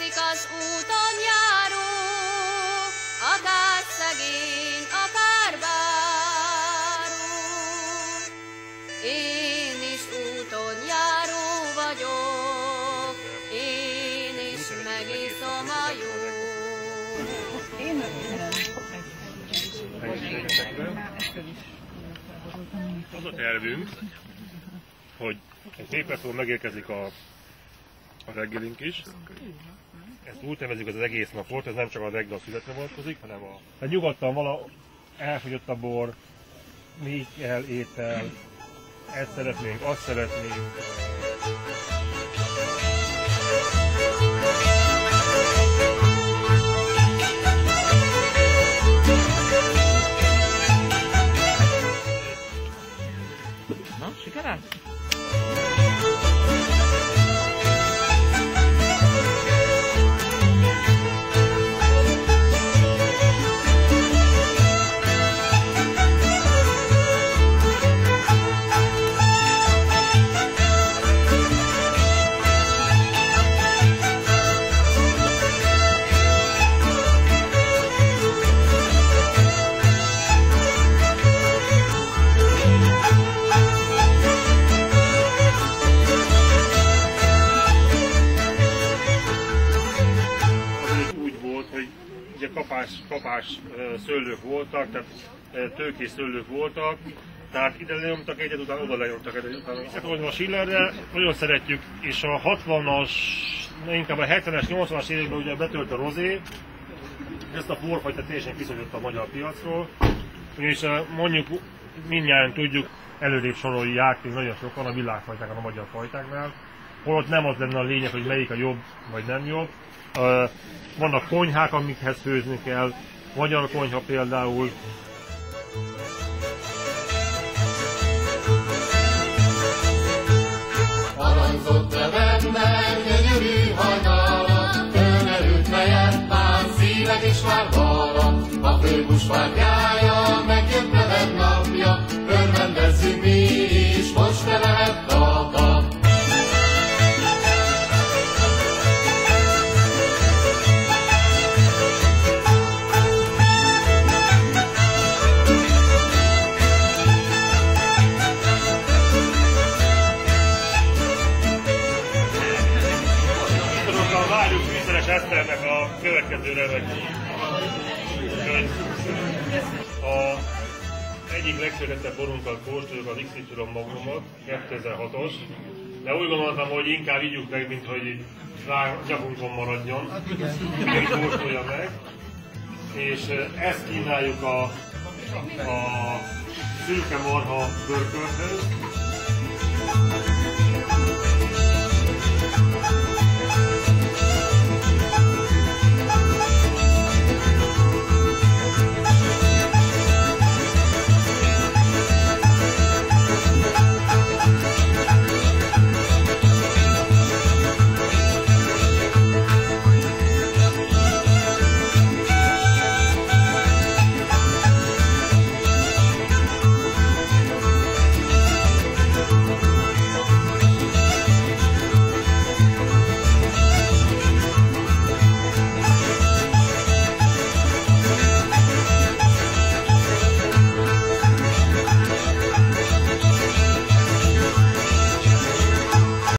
Igyekszik az úton járó, akár szegény, akár báró. Én is úton járó vagyok, én is megiszom a jót. Az a tervünk, hogy egy 7 perc múlva megérkezik a reggelink is. Ezt úgy nevezzük, az egész napot, ez nem csak a reggel születre vonatkozik, hanem a nyugodtan elfogyott a bor, mi kell étel, ezt szeretnénk, azt szeretnénk. Na, sikerült? Kapás szőlők voltak, tehát tőkés szőlők voltak, tehát ide lenyomtak egyet, utána oda lenyomtak egyet, utána. Hát a Schillerre nagyon szeretjük, és a 60-as, inkább a 70-es, 80-as években ugye betölt a rozé, ezt a borfajta teljesen kiszorult a magyar piacról, és mondjuk mindjárt tudjuk, előrébb sorolják, még nagyon sokan a világfajtákon a magyar fajtáknál, holott nem az lenne a lényeg, hogy melyik a jobb vagy nem jobb. Vannak konyhák, amikhez főzni kell, magyar konyha például. Aranyzott levendel, gyönyörű hajnalak, fölmerült fejem, pán szíved is már balak. A főbus pártjája, megjött neved napja, örvendezzünk mi is, most te lehet data. Eszternek a következőre, hogy a egyik legszerettebb borunkat kóstoljuk, az XY Magnumot, 2006-os, de úgy gondoltam, hogy inkább ígyuk meg, mint hogy nyakunkon maradjon, hogy kóstolja meg, és ezt kínáljuk a szürke marha pörkölthöz.